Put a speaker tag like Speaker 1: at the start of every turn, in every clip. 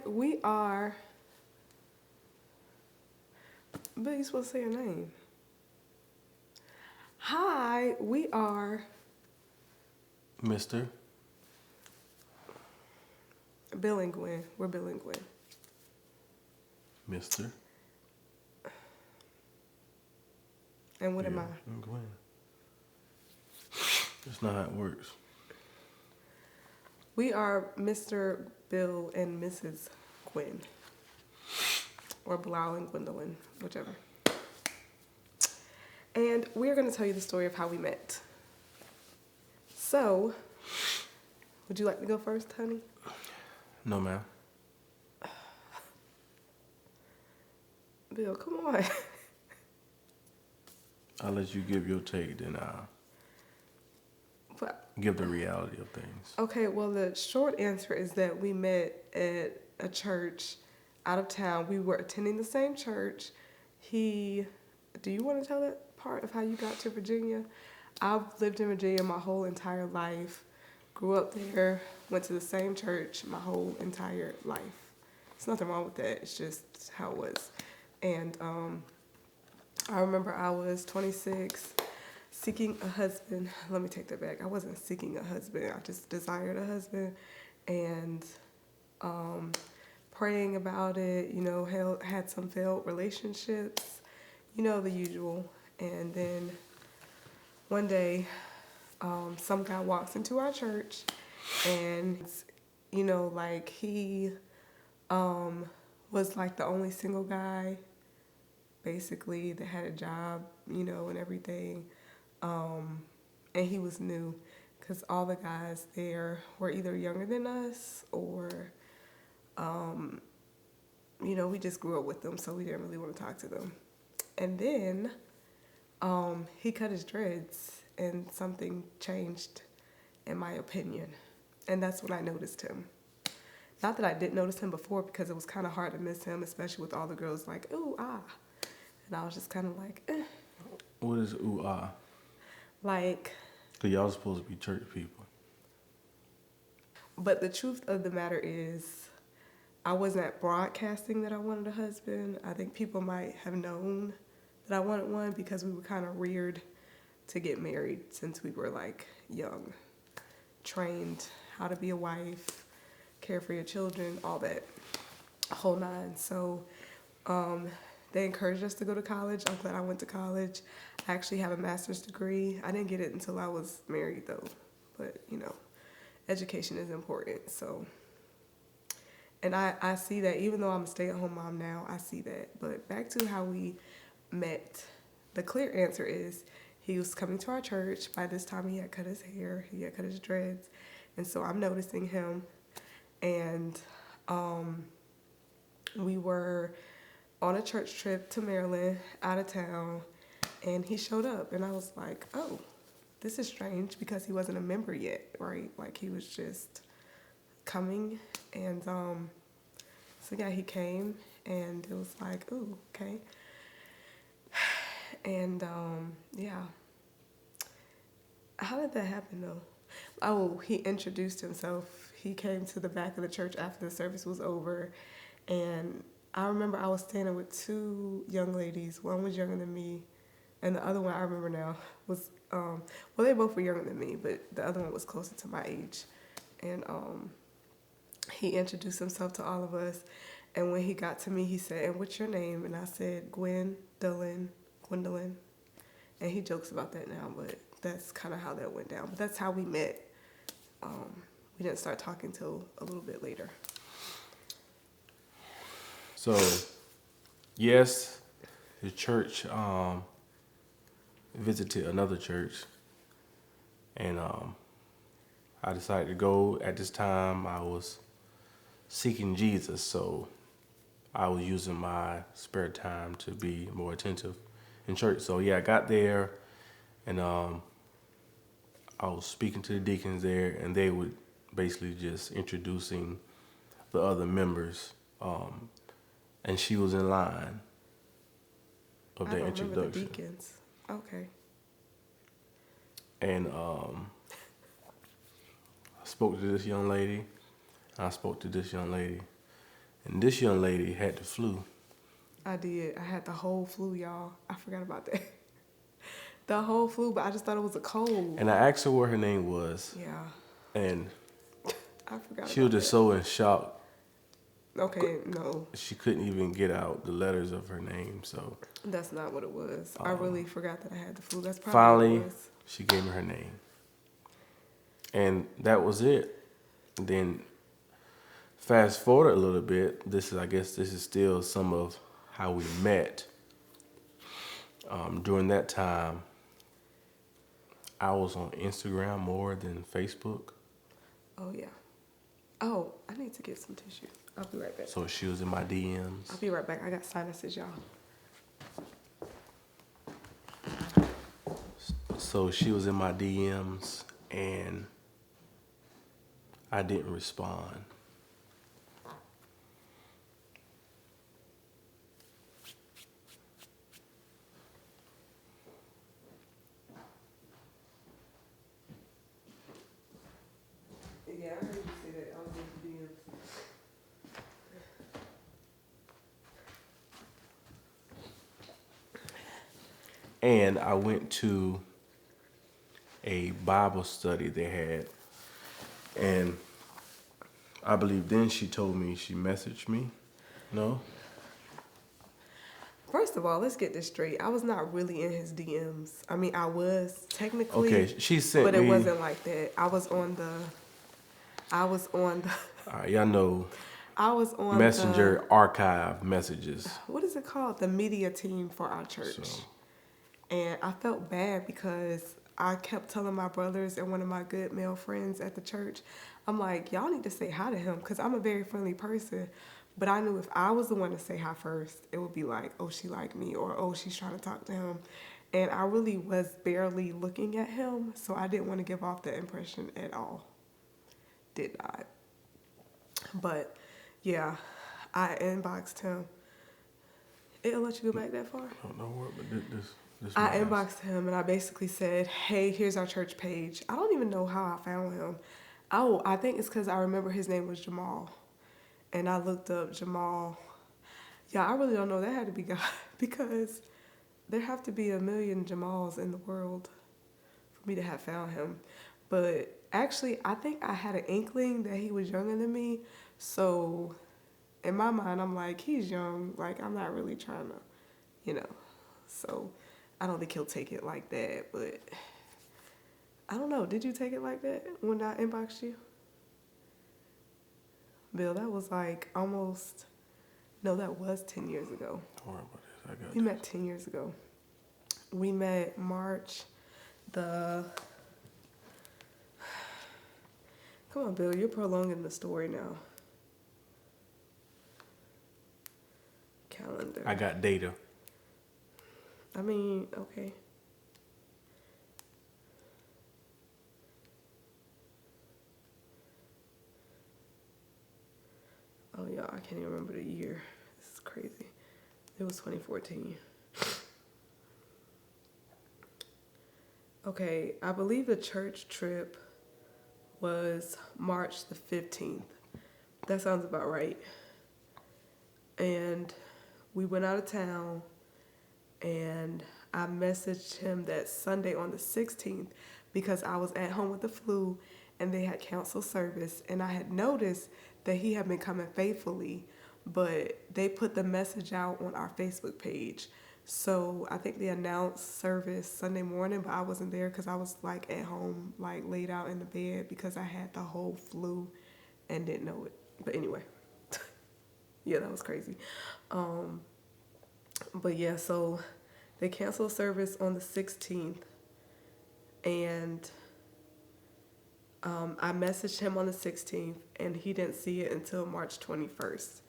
Speaker 1: we are. But you're supposed to say your name. Hi, we are
Speaker 2: Mr.
Speaker 1: Bill and Gwen. We're Bill and Gwen.
Speaker 2: Mr.
Speaker 1: And what am I?
Speaker 2: I'm Gwen. That's not how it works.
Speaker 1: We are Mr. Bill and Mrs. Gwen. Or Bilal and Gwendolyn, whichever. And we're going to tell you the story of how we met. So, would you like to go first, honey?
Speaker 2: No, ma'am.
Speaker 1: Bill, come on.
Speaker 2: I'll let you give your take, then I'll give the reality of things.
Speaker 1: Okay, well, the short answer is that we met at a church out of town. We were attending the same church. Do you want to tell that part of how you got to Virginia? I've lived in Virginia my whole entire life. Grew up there, went to the same church my whole entire life. There's nothing wrong with that. It's just how it was. And I remember I was 26, seeking a husband. Let me take that back. I wasn't seeking a husband. I just desired a husband. And praying about it, had some failed relationships, the usual. And then one day, some guy walks into our church and, he was like the only single guy, basically, that had a job, and everything. And he was new because all the guys there were either younger than us or, we just grew up with them, so we didn't really want to talk to them. And then he cut his dreads and something changed, in my opinion. And that's when I noticed him. Not that I didn't notice him before, because it was kind of hard to miss him, especially with all the girls like, ooh, ah. And I was just kind of like, eh.
Speaker 2: What is ooh, ah?
Speaker 1: Like.
Speaker 2: Because y'all supposed to be church people.
Speaker 1: But the truth of the matter is, I wasn't broadcasting that I wanted a husband. I think people might have known that I wanted one because we were kind of reared to get married since we were like young. Trained how to be a wife, care for your children, all that, whole nine. So they encouraged us to go to college. I'm glad I went to college. I actually have a master's degree. I didn't get it until I was married though. But, education is important. So, and I see that even though I'm a stay-at-home mom now, I see that. But back to how we met. The clear answer is he was coming to our church. By this time, he had cut his hair. He had cut his dreads. And so I'm noticing him. And we were on a church trip to Maryland, out of town. And he showed up. And I was like, oh, this is strange because he wasn't a member yet, right? Like, he was just coming. And so, yeah, he came. And it was like, ooh, okay. And, yeah. How did that happen, though? Oh, he introduced himself. He came to the back of the church after the service was over. And I remember I was standing with two young ladies. One was younger than me. And the other one, I remember now, was, they both were younger than me, but the other one was closer to my age. And he introduced himself to all of us. And when he got to me, he said, and what's your name? And I said, Gwendolyn. And he jokes about that now, but that's kind of how that went down. But that's how we met. We didn't start talking till a little bit later.
Speaker 2: So, yes, the church visited another church, and I decided to go. At this time, I was seeking Jesus, so I was using my spare time to be more attentive in church. So yeah, I got there, and I was speaking to the deacons there, and they would basically just introducing the other members, and she was in line of their introduction. I don't remember the
Speaker 1: deacons. Okay.
Speaker 2: And I spoke to this young lady, and I spoke to this young lady, And this young lady had the flu.
Speaker 1: I did. I had the whole flu, y'all. I forgot about that. The whole flu, but I just thought it was a cold.
Speaker 2: And I asked her what her name was.
Speaker 1: Yeah.
Speaker 2: And
Speaker 1: I forgot
Speaker 2: she was
Speaker 1: about
Speaker 2: just so in shock.
Speaker 1: Okay, no.
Speaker 2: She couldn't even get out the letters of her name, so.
Speaker 1: That's not what it was. I really forgot that I had the flu. That's probably
Speaker 2: Finally,
Speaker 1: what it was.
Speaker 2: she gave me her name. And that was it. And then fast forward a little bit, I guess this is still some of how we met. During that time, I was on Instagram more than Facebook.
Speaker 1: Oh, yeah. Oh, I need to get some tissue. I'll be right back.
Speaker 2: So she was in my DMs.
Speaker 1: I'll be right back. I got sinuses, y'all.
Speaker 2: So she was in my DMs and I didn't respond.
Speaker 1: Yeah, I heard you say that. I was in the DMs.
Speaker 2: And I went to a Bible study they had. And I believe then she told me, she messaged me. No?
Speaker 1: First of all, let's get this straight. I was not really in his DMs. I mean, I was technically.
Speaker 2: Okay, she sent me.
Speaker 1: But it wasn't like that. I was on the.
Speaker 2: All right, y'all know.
Speaker 1: I was on
Speaker 2: Messenger archive messages.
Speaker 1: What is it called? The media team for our church.
Speaker 2: So.
Speaker 1: And I felt bad because I kept telling my brothers and one of my good male friends at the church, I'm like, y'all need to say hi to him because I'm a very friendly person. But I knew if I was the one to say hi first, it would be like, oh, she liked me, or oh, she's trying to talk to him. And I really was barely looking at him, so I didn't want to give off that impression at all. Did not. But yeah, I inboxed him. It'll let you go back that far?
Speaker 2: I don't know what, but this
Speaker 1: I inboxed him and I basically said, hey, here's our church page. I don't even know how I found him. Oh, I think it's because I remember his name was Jamal. And I looked up Jamal. Yeah, I really don't know. That had to be God because there have to be a million Jamals in the world for me to have found him. But actually, I think I had an inkling that he was younger than me. So in my mind, I'm like, he's young. Like, I'm not really trying to, So I don't think he'll take it like that. But I don't know. Did you take it like that when I inboxed you? Bill, that was like that was 10 years ago.
Speaker 2: Don't worry about this. I got
Speaker 1: We met 10 years ago. We met March Come on, Bill, you're prolonging the story now. Calendar.
Speaker 2: I got data.
Speaker 1: I mean, okay. Oh, y'all, I can't even remember the year. This is crazy. It was 2014. Okay, I believe the church trip was March the 15th. That sounds about right. And we went out of town, and I messaged him that Sunday on the 16th because I was at home with the flu, and they had canceled service, and I had noticed that he had been coming faithfully, but they put the message out on our Facebook page. So I think they announced service Sunday morning, but I wasn't there because I was like at home, like laid out in the bed because I had the whole flu and didn't know it. But anyway, yeah, that was crazy. But yeah, so they canceled service on the 16th, and I messaged him on the 16th, and he didn't see it until March 21st.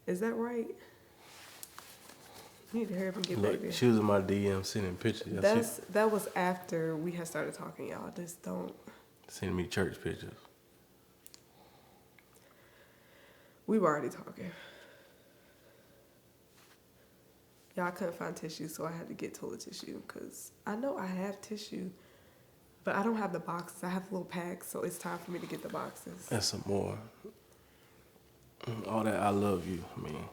Speaker 1: Is that right? You need to hurry up and get back there.
Speaker 2: She was in my DM sending pictures.
Speaker 1: That was after we had started talking, y'all. Just don't.
Speaker 2: Sending me church pictures.
Speaker 1: We were already talking. Y'all, I couldn't find tissue, so I had to get toilet tissue because I know I have tissue, but I don't have the boxes. I have little packs, so it's time for me to get the boxes.
Speaker 2: And some more. All that I love you. I mean,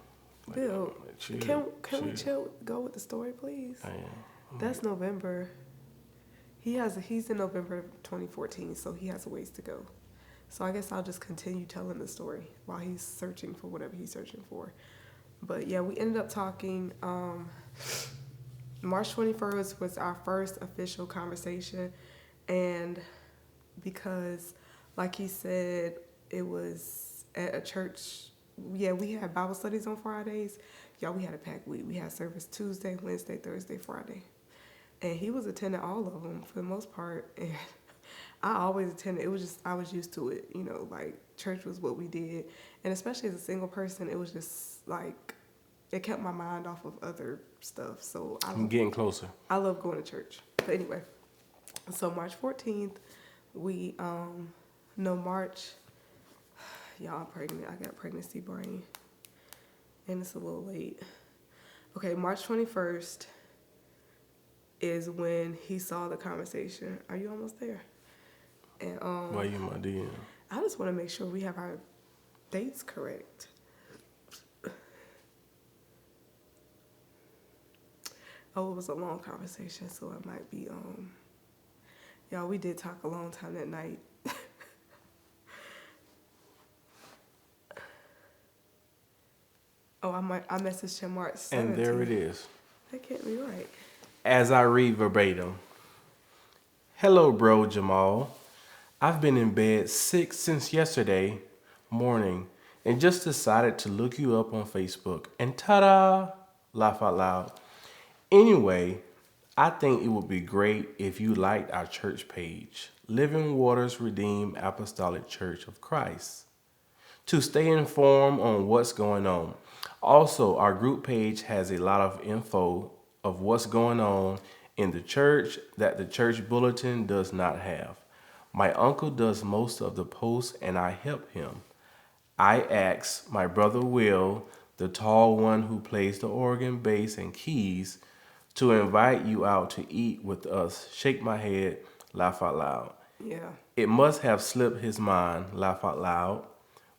Speaker 2: like,
Speaker 1: Bill,
Speaker 2: chill,
Speaker 1: can we chill? Go with the story, please. That's November. He's in November 2014, so he has a ways to go. So I guess I'll just continue telling the story while he's searching for whatever he's searching for. But yeah, we ended up talking. March 21st was our first official conversation, and because, like he said, it was at a church. Yeah, we had Bible studies on Fridays. Y'all, we had a packed week. We had service Tuesday, Wednesday, Thursday, Friday. And he was attending all of them for the most part. And I always attended. It was just, I was used to it. You know, like church was what we did. And especially as a single person, it was just like, it kept my mind off of other stuff. So
Speaker 2: I'm getting closer.
Speaker 1: I love going to church. But anyway, so March 14th, we, no, March, y'all, I'm pregnant. I got pregnancy brain. And it's a little late. Okay, March 21st is when he saw the conversation. Are you almost there? And
Speaker 2: why you in my DM?
Speaker 1: I just want to make sure we have our dates correct. Oh, it was a long conversation, so it might be y'all, we did talk a long time that night. Oh, I messaged him March 17th.
Speaker 2: And there it is.
Speaker 1: That can't be right.
Speaker 2: As I read verbatim. Hello, bro, Jamal. I've been in bed sick since yesterday morning and just decided to look you up on Facebook. And ta-da! Laugh out loud. Anyway, I think it would be great if you liked our church page, Living Waters Redeemed Apostolic Church of Christ, to stay informed on what's going on. Also, our group page has a lot of info of what's going on in the church that the church bulletin does not have. My uncle does most of the posts and I help him. I asked my brother Will, the tall one who plays the organ, bass, and keys, to invite you out to eat with us. Shake my head, laugh out loud.
Speaker 1: Yeah.
Speaker 2: It must have slipped his mind, laugh out loud.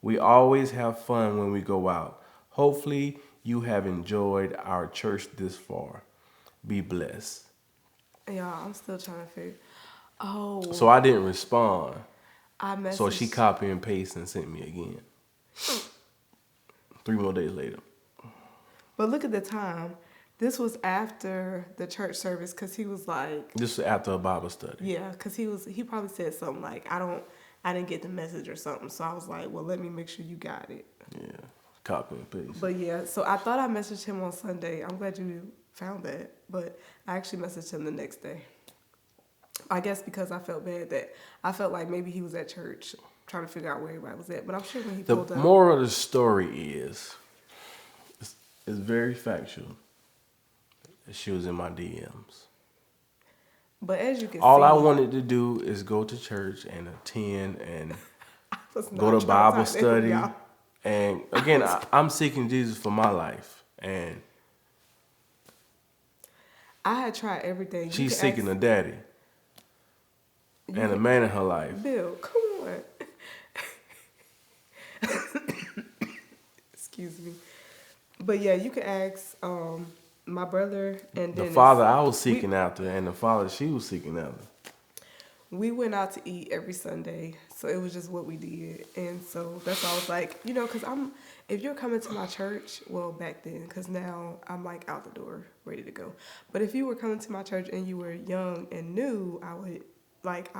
Speaker 2: We always have fun when we go out. Hopefully you have enjoyed our church this far. Be blessed.
Speaker 1: Yeah, I'm still trying to figure. Oh.
Speaker 2: So I didn't respond.
Speaker 1: I messaged.
Speaker 2: So she copied and pasted and sent me again. 3 more days later.
Speaker 1: But look at the time. This was after the church service because he was like.
Speaker 2: This was after a Bible study.
Speaker 1: Yeah, because he probably said something like, I didn't get the message or something. So I was like, well, let me make sure you got it.
Speaker 2: Yeah, copy and paste.
Speaker 1: But yeah, so I thought I messaged him on Sunday. I'm glad you found that. But I actually messaged him the next day. I guess because I felt bad that I felt like maybe he was at church trying to figure out where everybody was at. But I'm sure when he pulled up.
Speaker 2: The moral of the story is very factual. She was in my DMs.
Speaker 1: But as you can
Speaker 2: All
Speaker 1: see,
Speaker 2: I wanted to do is go to church and attend and go to Bible
Speaker 1: trying to
Speaker 2: study.
Speaker 1: y'all.
Speaker 2: And again, I'm seeking Jesus for my life. And
Speaker 1: I had tried everything.
Speaker 2: she's seeking a daddy and a man in her life.
Speaker 1: Bill, come on. Excuse me. But yeah, you can ask my brother and
Speaker 2: The
Speaker 1: Dennis.
Speaker 2: father I was seeking after and the father she was seeking after.
Speaker 1: We went out to eat every Sunday, so it was just what we did. And so that's why I was like, because if you're coming to my church, well, back then, because now I'm like out the door, ready to go. But if you were coming to my church and you were young and new, I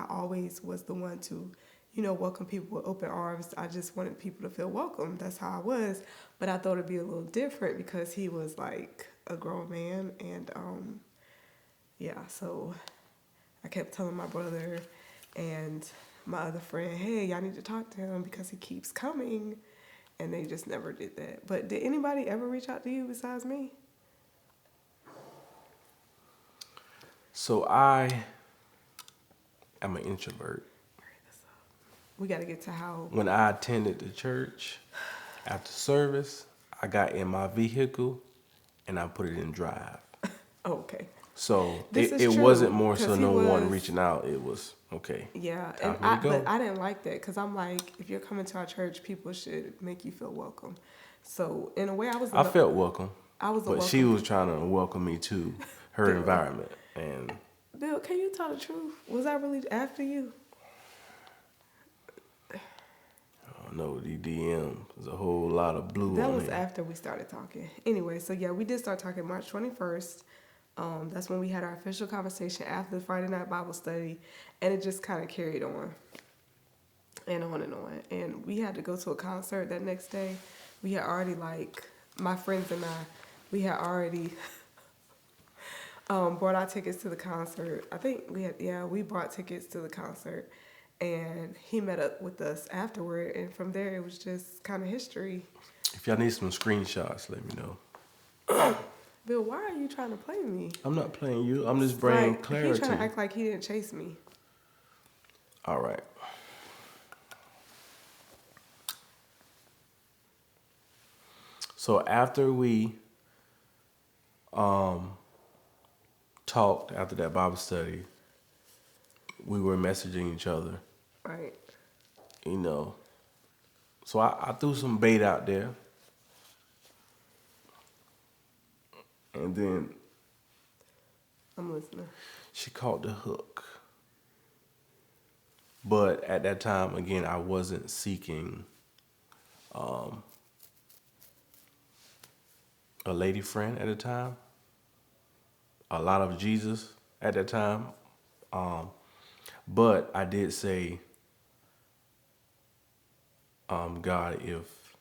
Speaker 1: always was the one to, welcome people with open arms. I just wanted people to feel welcome. That's how I was. But I thought it'd be a little different because he was like a grown man. And so I kept telling my brother and my other friend, hey, y'all need to talk to him because he keeps coming. And they just never did that. But did anybody ever reach out to you besides me?
Speaker 2: So I am an introvert.
Speaker 1: We got to get to how.
Speaker 2: When I attended the church after service, I got in my vehicle and I put it in drive.
Speaker 1: Okay.
Speaker 2: So
Speaker 1: This is
Speaker 2: it
Speaker 1: true,
Speaker 2: wasn't more so
Speaker 1: 'cause
Speaker 2: no one
Speaker 1: was-
Speaker 2: reaching out. It was okay.
Speaker 1: Yeah,
Speaker 2: Time for me to go.
Speaker 1: but I didn't like that because I'm like, if you're coming to our church, people should make you feel welcome. So in a way,
Speaker 2: I felt welcome,
Speaker 1: I was a
Speaker 2: but she
Speaker 1: welcome
Speaker 2: was trying to welcome me to her
Speaker 1: Bill.
Speaker 2: environment. And
Speaker 1: Bill, can you tell the truth? Was I really after you?
Speaker 2: I don't know, the DM, there's a whole lot of blue
Speaker 1: That
Speaker 2: on
Speaker 1: was
Speaker 2: there.
Speaker 1: after we started talking. Anyway, so yeah, we did start talking March 21st. That's when we had our official conversation after the Friday night Bible study, and it just kind of carried on and on and on. And we had to go to a concert that next day. We had already my friends and I, we had already bought our tickets to the concert. I think we bought tickets to the concert, and he met up with us afterward. And from there, it was just kind of history.
Speaker 2: If y'all need some screenshots, let me know.
Speaker 1: Bill, why are you trying to play me?
Speaker 2: I'm not playing you. I'm just bringing
Speaker 1: Like,
Speaker 2: clarity.
Speaker 1: he's trying to act like he didn't chase me.
Speaker 2: All right. So after we talked after that Bible study, we were messaging each other.
Speaker 1: Right.
Speaker 2: You know. So I threw some bait out there. And then
Speaker 1: I'm listening.
Speaker 2: she caught the hook. But at that time, again, I wasn't seeking a lady friend at the time. A lot of Jesus at that time. But I did say, God, if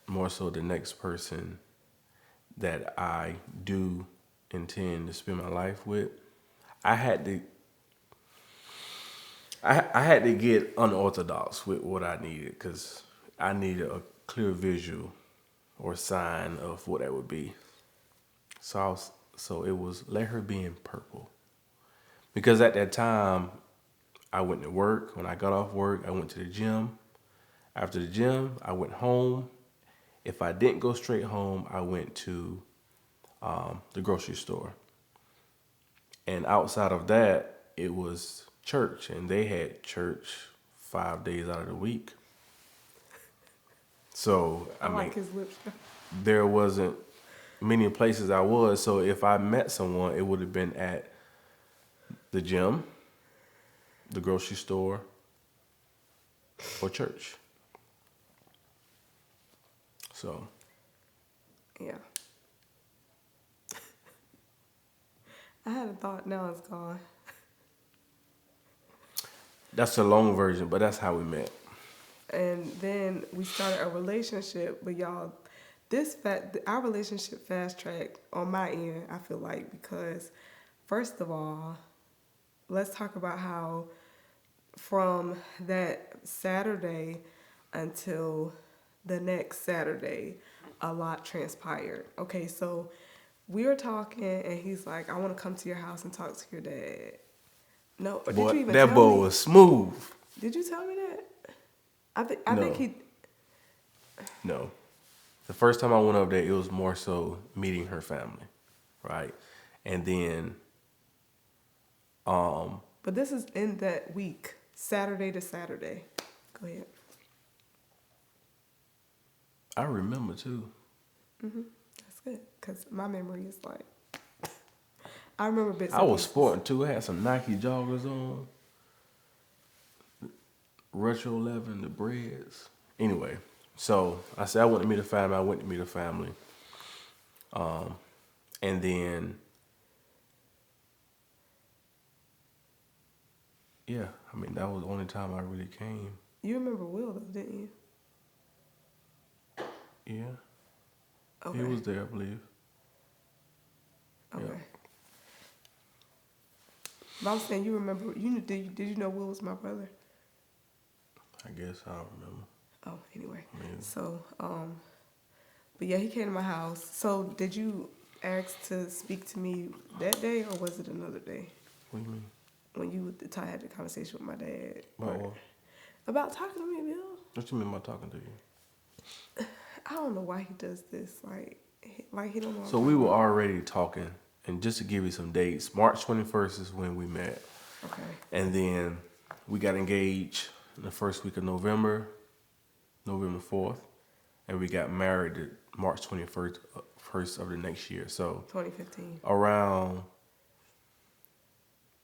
Speaker 2: more so the next person that I do intend to spend my life with, I had to get unorthodox with what I needed, because I needed a clear visual or sign of what that would be. So it was let her be in purple, because at that time I went to work. When I got off work, I went to the gym. After the gym, I went home. If I didn't go straight home, I went to the grocery store. And outside of that, it was church, and they had church 5 days out of the week. So I mean,
Speaker 1: like his lips.
Speaker 2: there wasn't many places I was. So if I met someone, it would have been at the gym, the grocery store, or church. So
Speaker 1: Yeah. I had a thought, now it's gone.
Speaker 2: that's the long version, but that's how we met.
Speaker 1: And then we started a relationship, but y'all, our relationship fast tracked on my end, I feel like, because first of all, let's talk about how from that Saturday until the next Saturday, a lot transpired. Okay, so we were talking, and he's like, I want to come to your house and talk to your dad. No, or did
Speaker 2: Boy,
Speaker 1: you even
Speaker 2: that
Speaker 1: tell
Speaker 2: boy
Speaker 1: me?
Speaker 2: was smooth.
Speaker 1: Did you tell me that? I
Speaker 2: No.
Speaker 1: think he.
Speaker 2: No. The first time I went up there, it was more so meeting her family, right? And then,
Speaker 1: But this is in that week, Saturday to Saturday. Go ahead.
Speaker 2: I remember too.
Speaker 1: That's good, because my memory is like, I remember bits.
Speaker 2: I
Speaker 1: and
Speaker 2: was
Speaker 1: pieces.
Speaker 2: sporting too. I had some Nike joggers on, Retro 11, the Breads. Anyway, so I said I went to meet a family. I went to meet a family. And then, yeah, I mean, that was the only time I really came.
Speaker 1: You remember Will, though, didn't you?
Speaker 2: Yeah,
Speaker 1: Okay.
Speaker 2: he was there, I believe.
Speaker 1: Okay.
Speaker 2: Yeah.
Speaker 1: But I'm saying, you remember, did you know Will was my brother?
Speaker 2: I guess I don't remember.
Speaker 1: Oh, anyway.
Speaker 2: Maybe.
Speaker 1: So, but yeah, he came to my house. So did you ask to speak to me that day, or was it another day?
Speaker 2: What do you mean?
Speaker 1: When you had the conversation with my dad.
Speaker 2: About what?
Speaker 1: About talking to me, Bill.
Speaker 2: What you mean by talking to you?
Speaker 1: I don't know why he does this. Like he don't know.
Speaker 2: So we were already talking And just to give you some dates, March 21st is when we met.
Speaker 1: Okay.
Speaker 2: And then we got engaged in the first week of November, November 4th. And we got married March 21st first of the next year. So
Speaker 1: 2015.
Speaker 2: around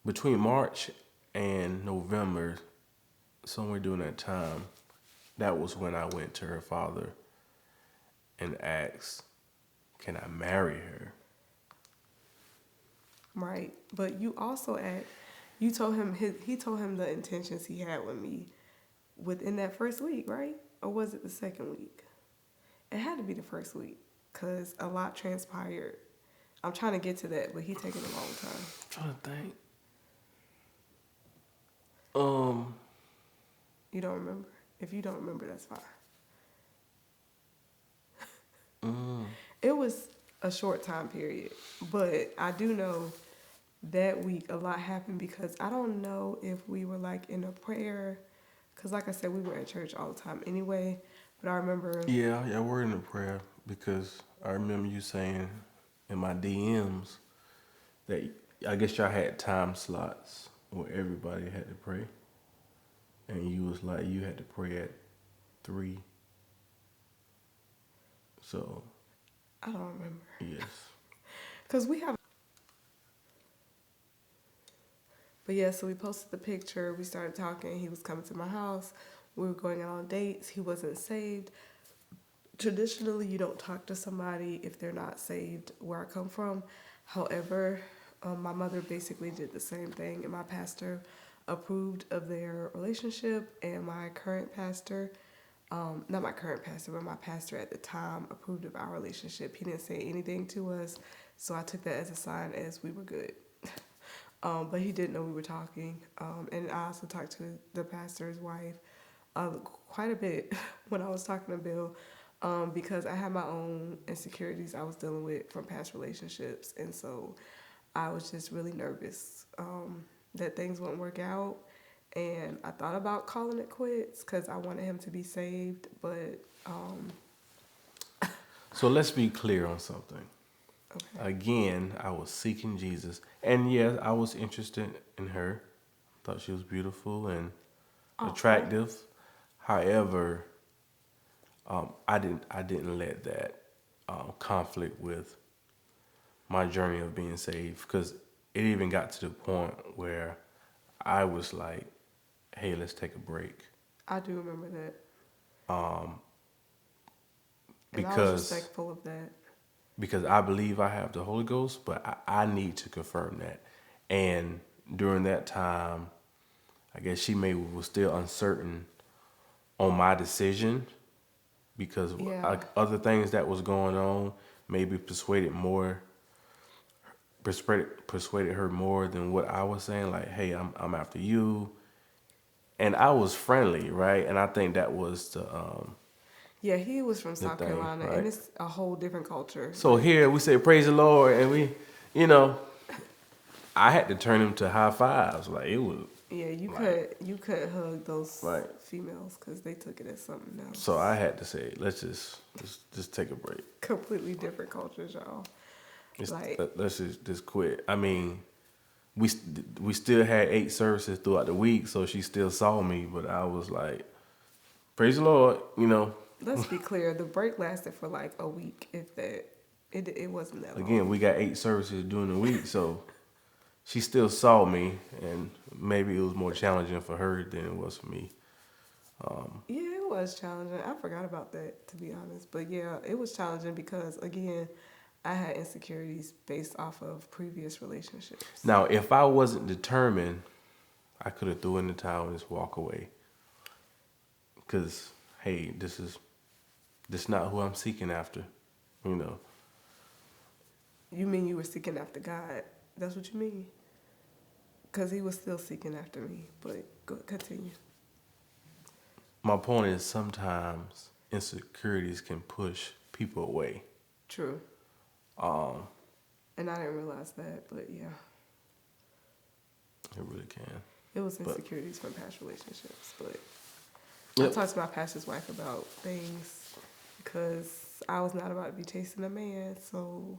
Speaker 2: between March and November, somewhere during that time, that was when I went to her father and asked, can I marry her?
Speaker 1: Right. But you also you told him he told him the intentions he had with me within that first week, right? Or was it the second week? It had to be the first week because a lot transpired. I'm trying to get to that, but he taking a long time.
Speaker 2: I'm trying to think.
Speaker 1: You don't remember? If you don't remember, that's fine. It was a short time period, but I do know that week a lot happened because I don't know if we were like in a prayer, because like I said, we were at church all the time anyway. But I remember.
Speaker 2: Yeah, we're in a prayer because I remember you saying in my DMs that I guess y'all had time slots where everybody had to pray, and you was like you had to pray at 3. So.
Speaker 1: I don't remember.
Speaker 2: Yes.
Speaker 1: Because we have. But yeah, so we posted the picture. We started talking. He was coming to my house. We were going out on dates. He wasn't saved. Traditionally, you don't talk to somebody if they're not saved where I come from. However, my mother basically did the same thing, and my pastor approved of their relationship, and my current pastor, not my current pastor, but my pastor at the time approved of our relationship. He didn't say anything to us, so I took that as a sign as we were good. But he didn't know we were talking. And I also talked to the pastor's wife quite a bit when I was talking to Bill, because I had my own insecurities I was dealing with from past relationships. And so I was just really nervous that things wouldn't work out. And I thought about calling it quits because I wanted him to be saved. But
Speaker 2: So let's be clear on something.
Speaker 1: okay.
Speaker 2: Again, I was seeking Jesus, and yes, I was interested in her. Thought she was beautiful and attractive. However, I didn't let that conflict with my journey of being saved, because it even got to the point where I was like, "Hey, let's take a break."
Speaker 1: I do remember that. And I was
Speaker 2: Because
Speaker 1: respectful of that.
Speaker 2: because I believe I have the Holy Ghost, but I need to confirm that. And during that time, I guess she was still uncertain on my decision, because
Speaker 1: Yeah.
Speaker 2: other things that was going on maybe persuaded her more than what I was saying. Like, hey, I'm after you, and I was friendly, right? And I think that was
Speaker 1: Yeah, he was from
Speaker 2: the
Speaker 1: South
Speaker 2: thing,
Speaker 1: Carolina, and
Speaker 2: right?
Speaker 1: it's a whole different culture.
Speaker 2: So here we say praise the Lord, and you know, I had to turn him to high fives. Like, it was.
Speaker 1: Yeah,
Speaker 2: Like,
Speaker 1: you couldn't hug those
Speaker 2: right.
Speaker 1: females because they took it as something else.
Speaker 2: So I had to say, let's just take a break.
Speaker 1: Completely different cultures, y'all.
Speaker 2: Let's just quit. I mean, we still had 8 services throughout the week, so she still saw me, but I was like, praise the Lord,
Speaker 1: Let's be clear, the break lasted for like a week, if that. It wasn't that long.
Speaker 2: Again, we got 8 services during the week, so she still saw me, and maybe it was more challenging for her than it was for me.
Speaker 1: Yeah, it was challenging. I forgot about that, to be honest. But yeah, it was challenging because, again, I had insecurities based off of previous relationships.
Speaker 2: Now, if I wasn't determined, I could have threw in the towel and just walk away. Because, hey, this not who I'm seeking after,
Speaker 1: You mean you were seeking after God? That's what you mean? Because he was still seeking after me. But continue.
Speaker 2: My point is, sometimes insecurities can push people away.
Speaker 1: True. And I didn't realize that, but yeah.
Speaker 2: It really can.
Speaker 1: It was insecurities from past relationships, but
Speaker 2: yep.
Speaker 1: I talked to my pastor's wife about things because I was not about to be chasing a man, so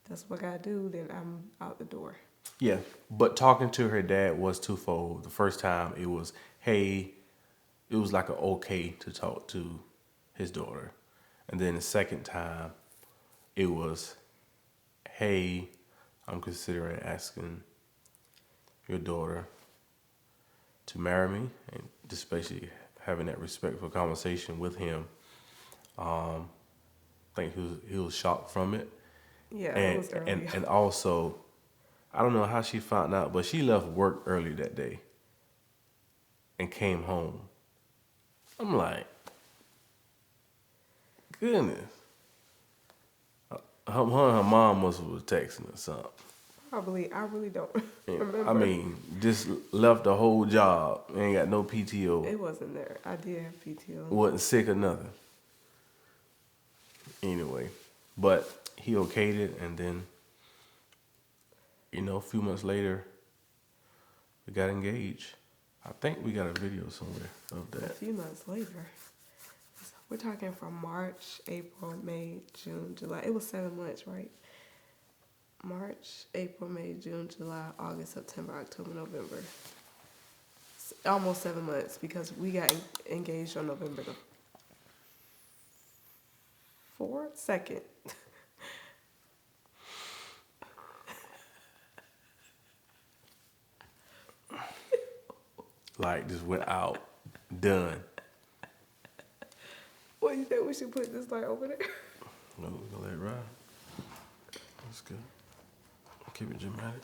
Speaker 1: that's what I gotta do, then I'm out the door.
Speaker 2: Yeah, but talking to her dad was twofold. The first time it was, hey, it was like an okay to talk to his daughter. And then the second time it was, hey, I'm considering asking your daughter to marry me, and just basically having that respectful conversation with him. I think he was shocked from it.
Speaker 1: Yeah, it
Speaker 2: And,
Speaker 1: was
Speaker 2: and,
Speaker 1: early.
Speaker 2: and also, I don't know how she found out, but she left work early that day and came home. I'm like, goodness. Her and her mom must have was texting or something.
Speaker 1: Probably, I really don't
Speaker 2: And,
Speaker 1: remember.
Speaker 2: I mean, just left the whole job. Ain't got no
Speaker 1: It
Speaker 2: PTO.
Speaker 1: wasn't there. I did have PTO.
Speaker 2: Wasn't sick or nothing. Anyway, but he okayed it, and then, a few months later, we got engaged. I think we got a video somewhere of
Speaker 1: A
Speaker 2: that.
Speaker 1: few months later. We're talking from March, April, May, June, July. It was 7 months, right? March, April, May, June, July, August, September, October, November. Almost 7 months because we got engaged on November the 4th, 2nd.
Speaker 2: Like, just went out, done.
Speaker 1: What do you think we should put this light over there?
Speaker 2: No, we're gonna let it ride. That's good. Keep it dramatic.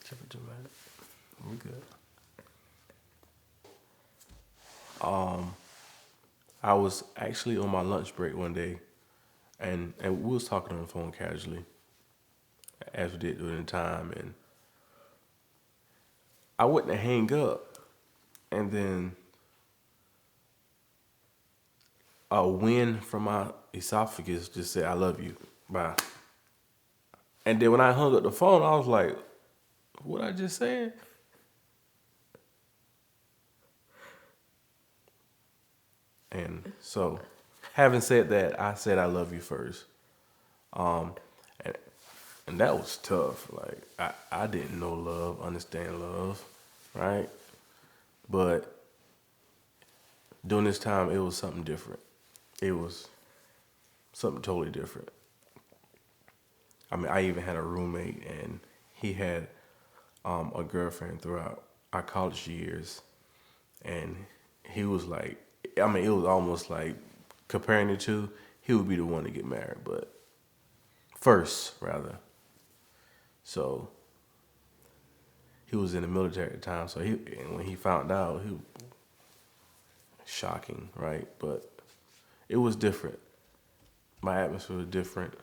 Speaker 2: Keep it dramatic. We good. I was actually on my lunch break one day, and we was talking on the phone casually, as we did during the time, and I wouldn't hang up, and then a wind from my esophagus just said, "I love you, bye." And then when I hung up the phone, I was like, "What I just said?" And so, having said that, I said I love you first. And, and that was tough. Like, I didn't know love, understand love, right? But during this time, it was something different. It was something totally different. I mean, I even had a roommate, and he had a girlfriend throughout our college years. And he was like, I mean, it was almost like comparing the two, he would be the one to get married, but first, rather. So he was in the military at the time, so and when he found out, he was shocking, right? But it was different. My atmosphere was different.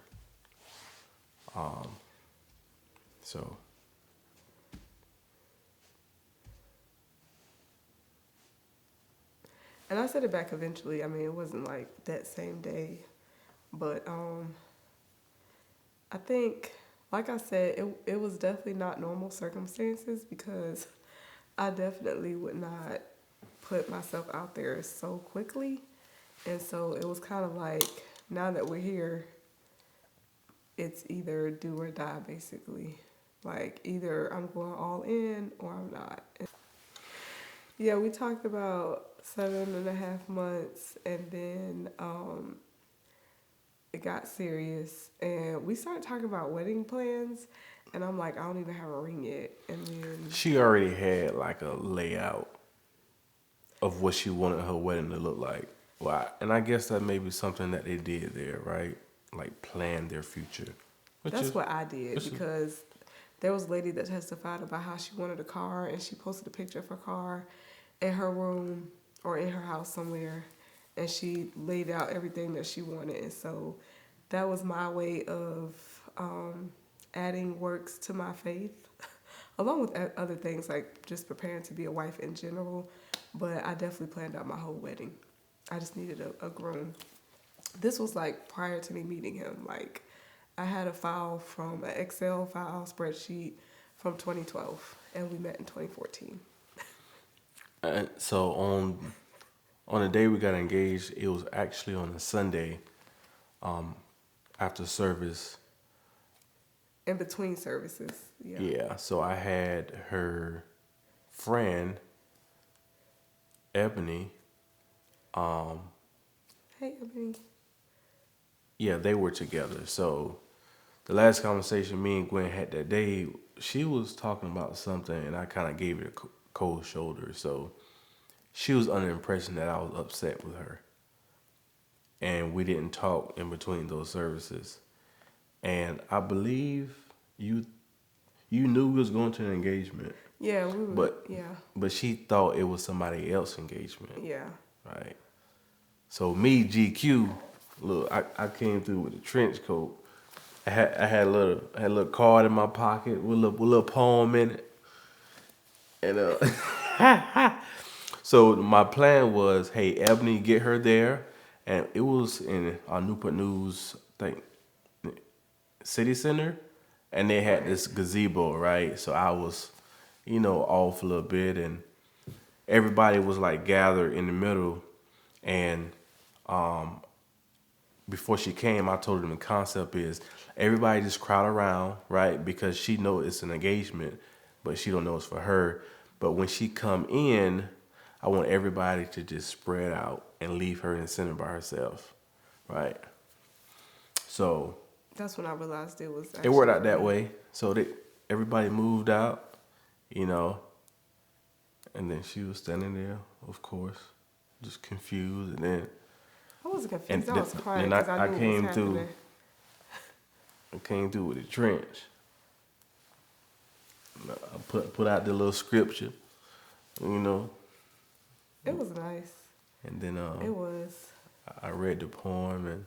Speaker 2: So
Speaker 1: And I said it back eventually. I mean, it wasn't like that same day. But I think, like I said, it was definitely not normal circumstances because I definitely would not put myself out there so quickly. And so it was kind of like, now that we're here, it's either do or die, basically. Like, either I'm going all in or I'm not. Yeah, we talked about 7.5 months, and then it got serious, and we started talking about wedding plans, and I'm like, I don't even have a ring yet, and then
Speaker 2: she already had like a layout of what she wanted her wedding to look like. Well, and I guess that may be something that they did there, right? Like plan their future.
Speaker 1: that's what I did because there was a lady that testified about how she wanted a car, and she posted a picture of her car in her room or in her house somewhere, and she laid out everything that she wanted. And so that was my way of adding works to my faith, along with other things like just preparing to be a wife in general. But I definitely planned out my whole wedding. I just needed a groom. This was like prior to me meeting him. Like, I had a file from an Excel file spreadsheet from 2012, and we met in 2014.
Speaker 2: And so on the day we got engaged, it was actually on a Sunday. after service.
Speaker 1: In between services. Yeah.
Speaker 2: Yeah, so I had her friend, Ebony.
Speaker 1: Hey, I mean,
Speaker 2: Yeah, they were together. So the last conversation me and Gwen had that day, she was talking about something, and I kind of gave it a cold shoulder. So she was under the impression that I was upset with her, and we didn't talk in between those services. And I believe you knew we was going to an engagement,
Speaker 1: yeah, we were,
Speaker 2: but
Speaker 1: yeah,
Speaker 2: but she thought it was somebody else's engagement,
Speaker 1: yeah.
Speaker 2: right? So me, GQ, look, I came through with a trench coat. I had a little card in my pocket with a little poem in it, and so my plan was, hey, Ebony, get her there, and it was in Newport News, I think, City Center, and they had
Speaker 1: Right.
Speaker 2: this gazebo, right? So I was, off a little bit, and everybody was like gathered in the middle, and before she came, I told them the concept is everybody just crowd around, right? Because she know it's an engagement, but she don't know it's for her. But when she come in, I want everybody to just spread out and leave her in the center by herself, right? So
Speaker 1: That's when I realized it was
Speaker 2: it worked
Speaker 1: actually
Speaker 2: out that
Speaker 1: me.
Speaker 2: way. So everybody moved out, you know, and then she was standing there, of course, just confused, and then
Speaker 1: I wasn't
Speaker 2: and
Speaker 1: confused. I
Speaker 2: th-
Speaker 1: was crying
Speaker 2: then
Speaker 1: because I
Speaker 2: I
Speaker 1: knew what was
Speaker 2: came through.
Speaker 1: happening.
Speaker 2: I came through with a trench. I put out the little scripture, you know,
Speaker 1: It was nice.
Speaker 2: and then
Speaker 1: It was.
Speaker 2: I read the poem,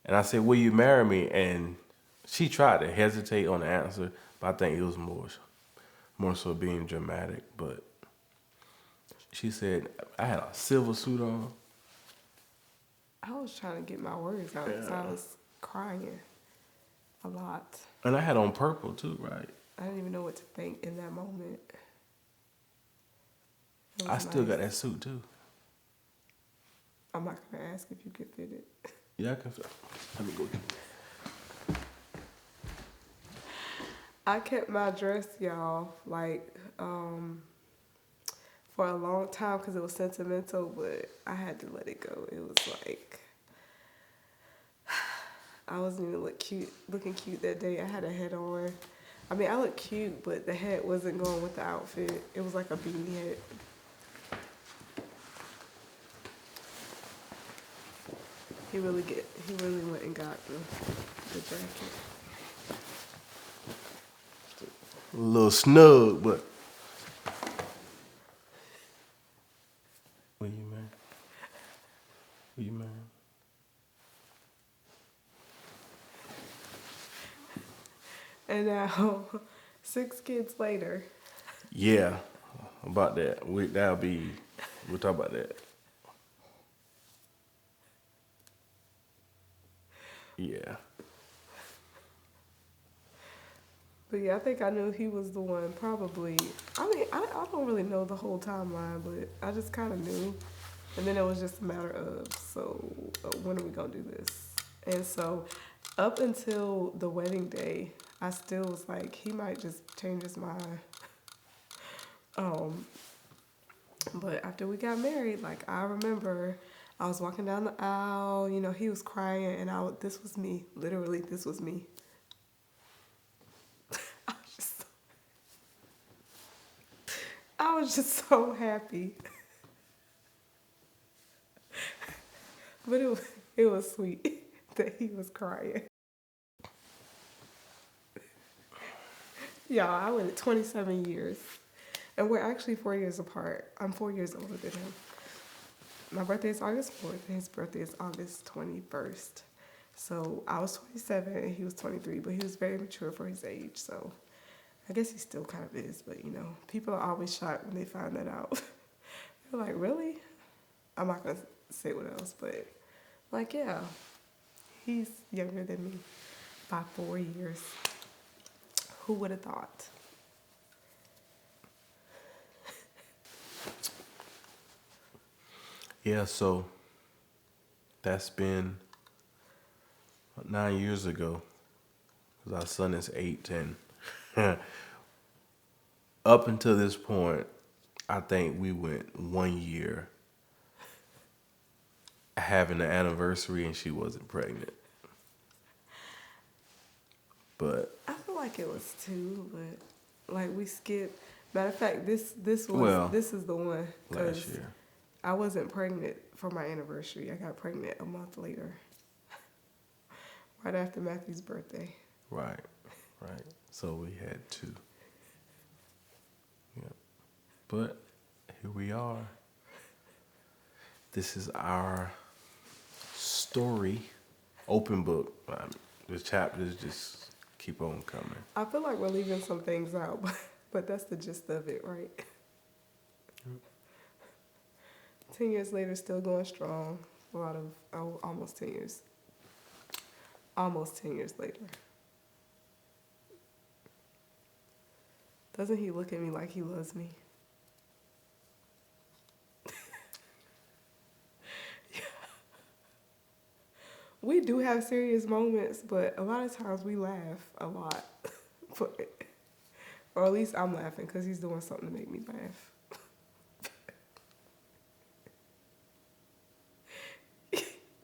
Speaker 2: and I said, "Will you marry me?" And she tried to hesitate on the answer, but I think it was more so being dramatic. But she said, I had a silver suit on.
Speaker 1: I was trying to get my words out because I
Speaker 2: Yeah.
Speaker 1: was crying a lot.
Speaker 2: And I had on purple too, right?
Speaker 1: I didn't even know what to think in that moment. It
Speaker 2: I
Speaker 1: was
Speaker 2: still
Speaker 1: nice.
Speaker 2: got that suit too.
Speaker 1: I'm not gonna ask if you could fit it.
Speaker 2: Yeah, I can. Let me go.
Speaker 1: I kept my dress, y'all, like for a long time because it was sentimental, but I had to let it go. It was like I wasn't even looking cute that day. I had a head on. I mean, I looked cute, but the hat wasn't going with the outfit. It was like a beanie hat. He really went and got the jacket.
Speaker 2: A little snug, but. Will you man? Will you man?
Speaker 1: And now, 6 kids later,
Speaker 2: Yeah, about that. We'll talk about that. Yeah.
Speaker 1: but yeah, I think I knew he was the one. Probably. I mean, I don't really know the whole timeline, but I just kind of knew. And then it was just a matter of, so when are we gonna do this? And so, up until the wedding day, I still was like, he might just change his mind. Um, but after we got married, like I remember, I was walking down the aisle. You know, he was crying, and this was me. Literally, this was me. I was just, I was just so happy. But it was sweet that he was crying. Y'all, I went 27 years. And we're actually 4 years apart. I'm 4 years older than him. My birthday is August 4th, and his birthday is August 21st. So I was 27 and he was 23, but he was very mature for his age. So I guess he still kind of is, but you know, people are always shocked when they find that out. They're like, really? I'm not going to say what else, but like, yeah, he's younger than me by 4 years. Who would have thought?
Speaker 2: Yeah, so that's been 9 years ago, because our son is 8, and up until this point, I think we went 1 year having an anniversary and she wasn't pregnant. But
Speaker 1: I feel like it was 2, but like we skipped. Matter of fact, this is the one
Speaker 2: last year.
Speaker 1: I wasn't pregnant for my anniversary. I got pregnant a month later, right after Matthew's birthday.
Speaker 2: Right. So we had 2. Yeah. But here we are. This is our story, open book. The chapters just keep on coming.
Speaker 1: I feel like we're leaving some things out, but that's the gist of it, right? 10 years later, still going strong. Almost 10 years. Almost 10 years later. Doesn't he look at me like he loves me? Yeah. We do have serious moments, but a lot of times we laugh a lot. Or at least I'm laughing because he's doing something to make me laugh.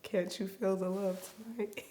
Speaker 1: Can't you feel the love tonight?